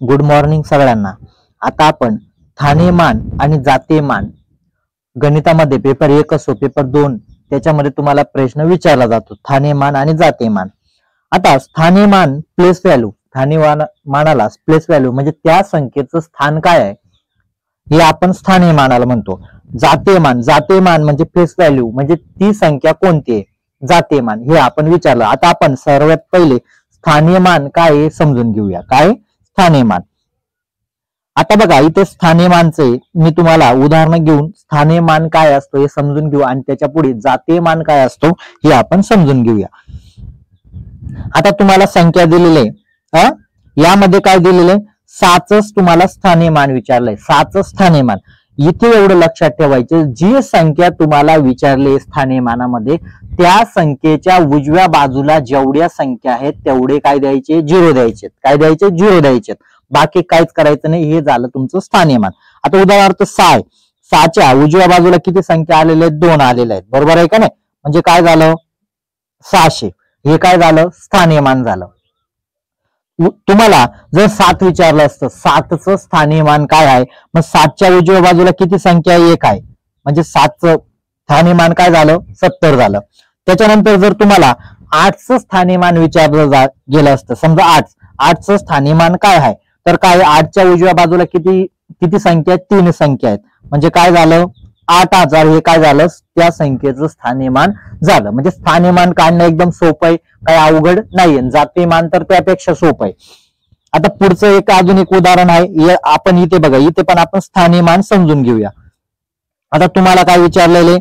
Good morning सगळ्यांना। आता आपण स्थानिमान आणि जातीयमान गणितामध्ये पेपर 1 असो पेपर 2 त्याच्यामध्ये तुम्हाला प्रश्न विचारला जातो स्थानिमान आणि जातीयमान। आता स्थानिमान प्लेस व्हॅल्यू, स्थानिमानाला प्लेस व्हॅल्यू म्हणजे त्या संख्येचं स्थान काय आहे हे आपण स्थानिमानाला म्हणतो। जातीयमान म्हणजे प्लेस व्हॅल्यू म्हणजे ती संख्या कोणती आहे, जातीयमान हे आपण विचारलं। आता आपण सर्वात पहिले स्थानिमान काय हे समजून घेऊया। काय स्थानिमान? आता बघा इथे स्थानिमानचे मी तुम्हाला उदाहरण घेऊन स्थानिमान काय असतो हे समजून घेऊ आणि त्याच्या पुढे जातीयमान काय असतो हे आपण समजून घेऊया। आता तुम्हाला संख्या दिलेली आहे, यामध्ये काय दिलेले 7च तुम्हाला स्थानिमान विचारलंय, 7च स्थानिमान। इथे एवढं लक्षात ठेवायचं जी संख्या तुम्हाला विचारली स्थानिमानामध्ये त्या संख्येच्या उजव्या बाजूला जेवढ्या संख्या आहेत तेवढे काय द्यायचे, 0 द्यायचे। काय द्यायचे, 0 द्यायचे। बाकी काहीच करायचं नाही, हे झालं तुमचं स्थानिमान। आता उदाहरणार्थ 6 6च्या उजव्या बाजूला किती संख्या आलेल्या आहेत, 2 आलेल्या आहेत, बरोबर आहे का नाही? म्हणजे काय झालं 600, हे काय झालं स्थानिमान झालं। तुम्हाला जर 7 विचारलं असतं 7चं स्थानिमान काय आहे, मग 7च्या उजव्या बाजूला किती संख्या आहे, 1 आहे, म्हणजे 7चं स्थानिमान काय झालं 70 झालं। त्याच्यानंतर जर तुम्हाला 8चं स्थानिमान विचारलं गेलं असतं, समजा 8चं स्थानिमान काय आहे, तर काय 8च्या उजव्या बाजूला किती संख्या आहेत, 3 संख्या आहेत, म्हणजे काय झालं 8000 हे काय झालं त्या संख्येचं स्थानिमान झालं। म्हणजे स्थानिमान काढणं एकदम सोपं आहे, काही अवघड नाहीये। जातीयमान तर त्यापेक्षा सोपं आहे। आता पुढचं अजून एक उदाहरण आहे, आपण इथे बघा, इथे पण आपण स्थानिमान समजून घेऊया। आता तुम्हाला काय विचारलेले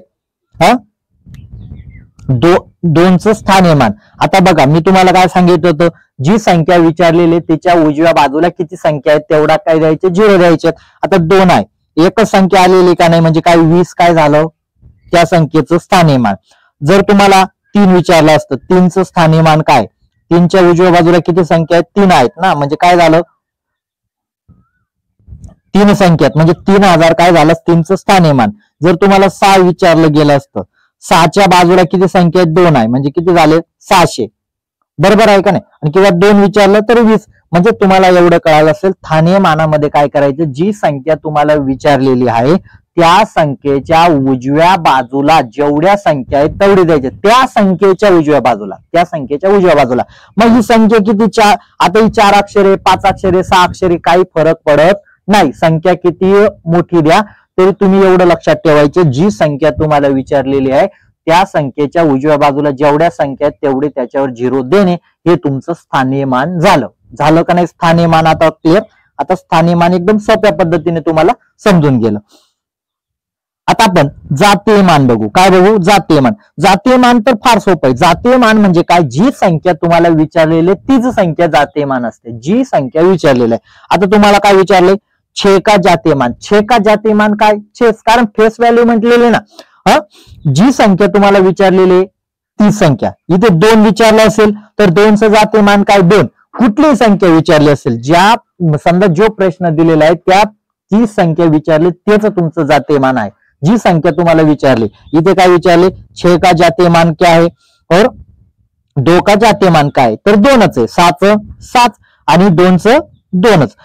2चं स्थानिमान। आता बघा मी तुम्हाला काय सांगितलं होतं, जी संख्या विचारलेली त्याच्या उजव्या बाजूला किती संख्या आहेत तेवढा काय द्यायचे, 0 द्यायचे। आता 2 आहे, एकच संख्या आलेली का नाही, म्हणजे काय 20 काय झालं त्या संख्येचं स्थानिमान। जर तुम्हाला 3 विचारलं असतं 3चं स्थानिमान काय, 3च्या उजव्या बाजूला किती संख्या आहेत, 3 आहेत ना, म्हणजे काय झालं 3 संख्या आहेत, म्हणजे 3000 काय झालं 3चं स्थानिमान। जर तुम्हाला 6 विचारलं गेलं असतं 6च्या बाजूला किती संख्या आहेत, 2 आहे, म्हणजे किती झाले 600, बरोबर आहे का नाही? आणि किंवा 2 विचारलं तर 20, म्हणजे तुम्हाला एवढं कळालं असेल स्थानिमानामध्ये काय करायचं, जी संख्या तुम्हाला विचारलेली आहे त्या संख्येच्या उजव्या बाजूला जेवढ्या संख्या आहेत तेवढी द्यायचे, त्या संख्येच्या उजव्या बाजूला। मग ही संख्या किती, आता ही 4 अक्षरे 5 अक्षरे 6 अक्षरे काही फरक पडत नाही, संख्या किती मोठी द्या तरी तुम्ही एवढं लक्षात ठेवायचं जी संख्या तुम्हाला विचारलेली आहे त्या संख्येच्या उजव्या बाजूला जेवढ्या संख्या आहेत तेवढे त्याच्यावर 0 देणे, हे तुमचं स्थानिमान झालं का नाही? स्थानिमान आता क्लिअर। आता स्थानिमान एकदम सोप्या पद्धतीने तुम्हाला समजून गेलं। आता आपण जातीयमान बघू। काय बघू? जातीयमान तर फार सोपं आहे। जातीयमान म्हणजे काय, जी संख्या तुम्हाला विचारलेली तीच संख्या जातीयमान असते, जी संख्या विचारलेली आहे। आता तुम्हाला काय विचारले, 6 का जातीयमान काय, 6 कारण फेस व्हॅल्यू म्हटलेले ना, जी संख्या तुम्हाला विचारलेली ती संख्या, इथे 2 विचारलं असेल तर 2चं जातीयमान काय 2, कुठलीही संख्या विचारली असेल, ज्या समजा जो प्रश्न दिलेला आहे त्या जी संख्या विचारली तेच तुमचं जातीयमान आहे। जी संख्या तुम्हाला विचारली, इथे काय विचारले 6 का जातीयमान क्या है और 2 का जातीयमान काय, तर 2च आहे, 7चं 7 आणि 2चं 2च।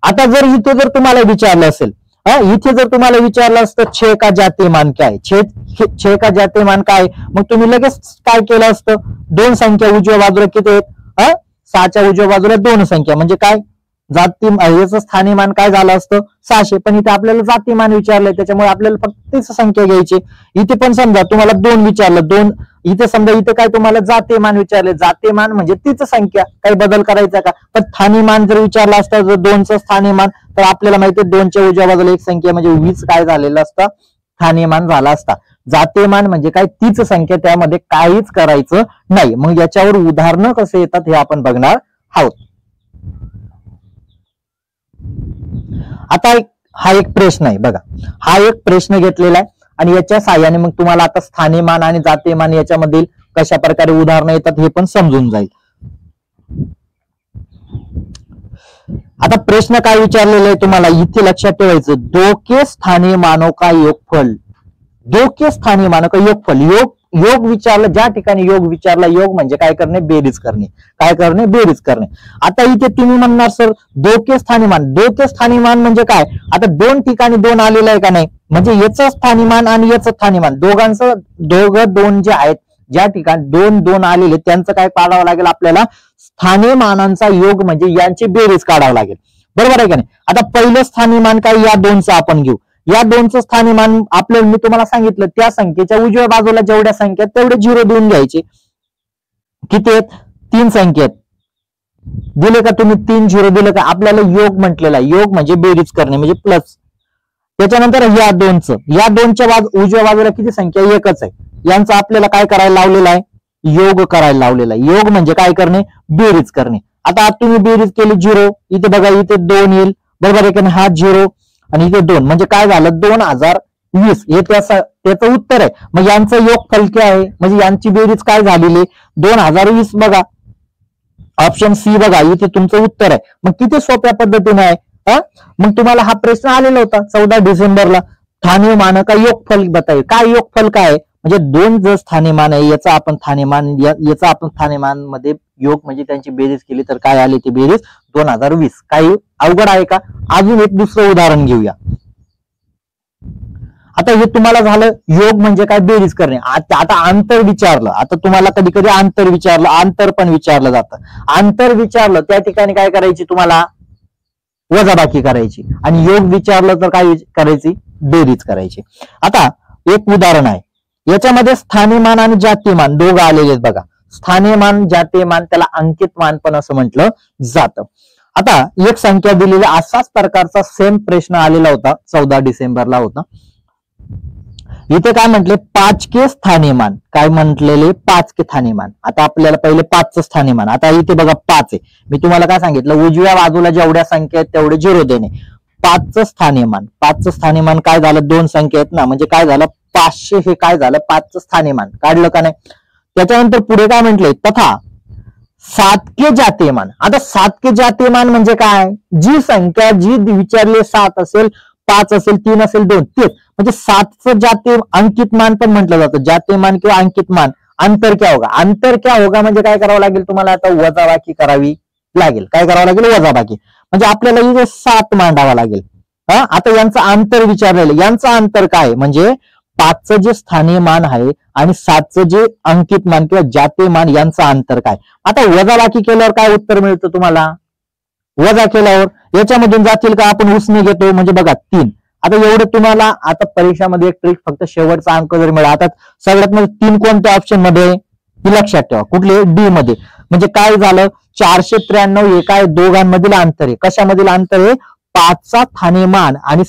आता जर इथे जर तुम्हाला विचारलं असेल, इथे जर तुम्हाला विचारलं असतं 6 का जातीयमान काय, 6 का जातीयमान काय, मग तुम्ही लगेच काय केलं असतं, 2 संख्या उजव्या बाजूला किती आहेत, 6च्या उजव्या बाजूला 2 संख्या, म्हणजे काय याचं स्थानिमान काय झालं असतं 600, पण इथे आपल्याला जातीयमान विचारलंय त्याच्यामुळे आपल्याला फक्त तीच संख्या घ्यायची। इथे पण समजा तुम्हाला 2 विचारलं, 2 इथे समजा इथे काय तुम्हाला जातीयमान विचारले, जातीयमान म्हणजे तीच संख्या, काही बदल करायचा का? पण स्थानिमान जर विचारलं असतं जर 2चं स्थानिमान, तर आपल्याला माहिती 2च्या उजव्या बाजूला एक संख्या म्हणजे 20 काय झालेलं असतं स्थानिमान झाला असता। जातीयमान म्हणजे काय, तीच संख्या, त्यामध्ये काहीच करायचं नाही। मग याच्यावर उदाहरणं कसे येतात हे आपण बघणार आहोत। आता हा एक प्रश्न आहे बघा, हा एक प्रश्न घेतलेला आहे आणि याच्या साहाय्याने मग तुम्हाला आता स्थानिमान आणि जातीयमान याच्यामधील कशा प्रकारे उदाहरणं येतात हे पण समजून जाईल। आता प्रश्न काय विचारलेला आहे तुम्हाला इथे लक्षात ठेवायचं, 2 के स्थानिमानों का योगफल दोके स्थानिमान का योगफल, योग विचारलं, ज्या ठिकाणी योग विचारला, योग म्हणजे काय करणे, बेरीज करणे, काय करणे, बेरीज करणे. आता इथे तुम्ही म्हणणार सर दोके स्थानिमान, दोके स्थानिमान म्हणजे काय, आता दोन ठिकाणी दोन आलेलं आहे का नाही, म्हणजे याचं स्थानिमान आणि याचं स्थानिमान दोघं दोन जे आहेत, ज्या ठिकाणी दोन दोन आलेले त्यांचं काय काढावं लागेल आपल्याला, स्थानिमानांचा योग म्हणजे यांची बेरीज काढावं लागेल. बरोबर आहे का नाही. आता पहिलं स्थानिमान काय, या दोनचं आपण घेऊ. या दोनचं स्थानिमान आपल्याला मी तुम्हाला सांगितलं त्या संख्येच्या उजव्या बाजूला जेवढ्या संख्या आहेत तेवढे 0 देऊन घ्यायचे. किती आहेत, 3 संख्या आहेत. दिले का तुम्ही 3 0 दिले का, आपल्याला योग म्हटलेला आहे. योग म्हणजे बेरीज करणे म्हणजे प्लस. त्याच्यानंतर या दोनच्या उजव्या बाजूला किती संख्या, एकच आहे. यांचं आपल्याला काय करायला लावलेलं आहे, योग करायला लावलेला आहे. योग म्हणजे काय करणे, बेरीज करणे. आता तुम्ही बेरीज केली 0, इथे बघा इथे 2 येईल. बरोबर आहे का नाही, हा 0 आणि इथे 2 म्हणजे काय झालं 2020 हे त्याचं उत्तर आहे. मग यांचं योग फलके आहे म्हणजे यांची बेरीज काय झालेली 2020. बघा ऑप्शन सी बघा इथे तुमचं उत्तर आहे. मग किती सोप्या पद्धतीने आहे. मग तुम्हाला हा प्रश्न आलेला होता 14 डिसेंबरला, स्थानिमान का योगफल बताइए. काय योगफल काय म्हणजे दोन जर स्थानिमान आहे याचा आपण स्थानिमान मध्ये योग म्हणजे त्यांची बेरीज केली तर काय आली ती बेरीज 2020. काही अवघड आहे का. अजून एक दुसरं उदाहरण घेऊया. आता हे तुम्हाला झालं योग म्हणजे काय, बेरीज करणे. आता अंतर विचारलं, आता तुम्हाला कधी कधी अंतर विचारलं, अंतर पण विचारलं जातं. अंतर विचारलं त्या ठिकाणी काय करायची, तुम्हाला वजाबाकी करायची. आणि योग विचारलं तर काय करायची, बेरीज करायची. आता एक उदाहरण आहे याच्यामध्ये स्थानिमान आणि जातीमान दोघं आलेले आहेत बघा. स्थानिमान जातीमान त्याला अंकित मान पण असं म्हटलं जातं. आता एक संख्या दिलेली, असाच प्रकारचा सेम प्रश्न आलेला होता 14 डिसेंबरला होता. इथे काय म्हटले 5 के स्थानिमान, काय म्हटलेले 5 के स्थानिमान. आता आपल्याला पहिले 5चं स्थानिमान. आता इथे बघा 5 आहे. मी तुम्हाला काय सांगितलं उजव्या बाजूला जेवढ्या संख्या आहेत तेवढे 0 देणे. 5चं स्थानिमान काय झालं, 2 संख्या आहेत ना, म्हणजे काय झालं 500 हे काय झालं 5चं स्थानिमान काढलं का नाही. त्याच्यानंतर पुढे काय म्हटले तथा 7 के जातीमान. आता 7 के जातीमान म्हणजे काय, जी संख्या जी विचारली 7 असेल, 5 असेल, 3 असेल, 2 तेच म्हणजे 7चं जाती अंकित मान पण म्हटलं जातं. जातीमान किंवा अंकित मान. अंतर क्या होगा म्हणजे काय करावं लागेल तुम्हाला, आता वजाबाकी करावी लागेल. काय करावं लागेल, वजाबाकी. म्हणजे आपल्याला इथे 7 मांडावा लागेल. आता यांचं अंतर विचारलेलं, यांचं अंतर काय म्हणजे 5चं जे स्थानिमान आहे आणि 7चं जे अंकित मान किंवा जातीमान यांचं अंतर काय. आता वजाबाकी केल्यावर काय उत्तर मिळतं तुम्हाला, वजा केल्यावर याच्यामधून जातील का, आपण उसने घेतो म्हणजे बघा 3. आता एवढं तुम्हाला आता परीक्षामध्ये एक ट्रिक, फक्त शेवटचा अंक जर मिळाला. आता सगळ्यात मध्ये 3 कोणत्या ऑप्शन मध्ये ही लक्षात ठेवा, कुठले, डी मध्ये. म्हणजे काय झालं 493 हे काय दोघांमधील अंतर आहे. कशामधील अंतर आहे, 5चा स्थानिमान आणि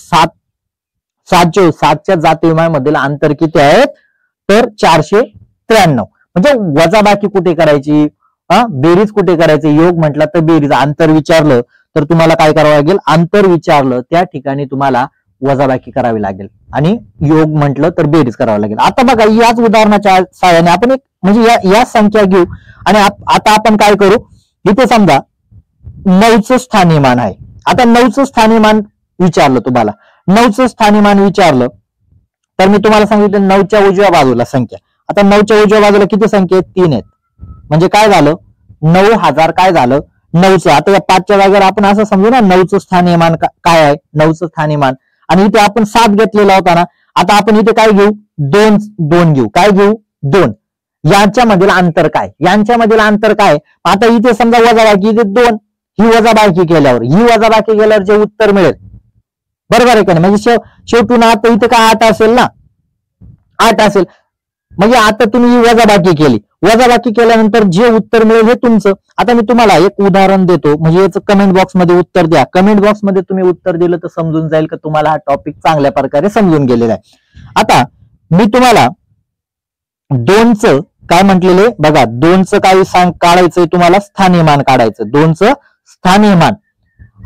7च्या जातीमान मधील अंतर किती आहे तर 493. म्हणजे वजाबाकी कुठे करायची, बेरीज कुठे करायची. योग म्हटलं तर बेरीज, अंतर विचारलं तर तुम्हाला काय करावं लागेल, अंतर विचारलं त्या ठिकाणी तुम्हाला वजाबाकी करावी लागेल आणि योग म्हटलं तर बेरीज करावं लागेल. आता बघा याच उदाहरणाच्या सहाय्याने आपण एक म्हणजे या संख्या घेऊ आणि आता आपण काय करू, इथे समजा 9चं स्थानिमान आहे. आता 9चं स्थानिमान विचारलं तुम्हाला, 9चं स्थानिमान विचारलं तर मी तुम्हाला सांगितलं 9च्या उजव्या बाजूला संख्या. आता 9च्या उजव्या बाजूला किती संख्या आहेत, 3 आहेत. म्हणजे काय झालं 9000 काय झालं 9चं. आता या 5च्या जागेवर आपण असं समजू ना 9चं स्थानिमान काय आहे, 9चं स्थानिमान. आणि इथे आपण 7 घेतलेला होता ना. आता आपण इथे काय घेऊ, 2 घेऊ. काय घेऊ, 2. यांच्यामधील अंतर काय, यांच्यामधील अंतर काय. आता इथे समजा वजाबाकी, इथे 2 ही वजाबाकी केल्यावर जे उत्तर मिळेल, बरोबर आहे का नाही. म्हणजे शेवटून आता इथे काय 8 असेल ना, 8 असेल. म्हणजे आता तुम्ही ही वजाबाकी केल्यानंतर जे उत्तर मिळेल हे तुमचं. आता मी तुम्हाला एक उदाहरण देतो, म्हणजे याचं कमेंट बॉक्स मध्ये उत्तर द्या. कमेंट बॉक्स मध्ये तुम्ही उत्तर दिलं तर समजून जाईल की तुम्हाला हा टॉपिक चांगल्या प्रकारे समजून गेलेला आहे. आता मी तुम्हाला 2चं काय म्हटलेले बघा, 2चं काय काढायचंय तुम्हाला, स्थानिमान काढायचं. 2चं स्थानिमान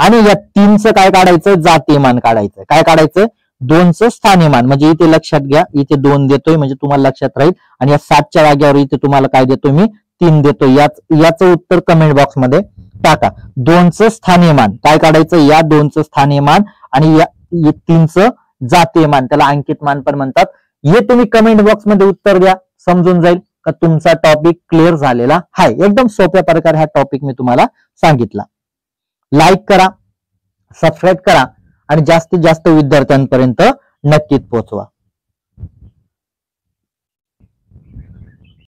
आणि या 3चं काय काढायचं, जातीमान काढायचं. काय काढायचं, 2चं स्थानिमान. म्हणजे इथे लक्षात घ्या, इथे 2 देतोय म्हणजे तुम्हाला लक्षात राहील. आणि या 7च्या जागेवर इथे तुम्हाला काय देतोय, मी 3 देतोय. याचं उत्तर कमेंट बॉक्स मध्ये टाका. 2चं स्थानिमान काय काढायचं, या 2चं स्थानिमान आणि या 3चं जातीमान, त्याला अंकित मान पण म्हणतात. हे तुम्ही कमेंट बॉक्स मध्ये उत्तर द्या, समजून जाईल का तुमचा टॉपिक क्लिअर झालेला आहे. एकदम सोप्या प्रकारे हा टॉपिक मी तुम्हाला सांगितला. लाईक करा, सबस्क्राईब करा आणि जास्तीत जास्त विद्यार्थ्यांपर्यंत नक्कीच पोहोचवा.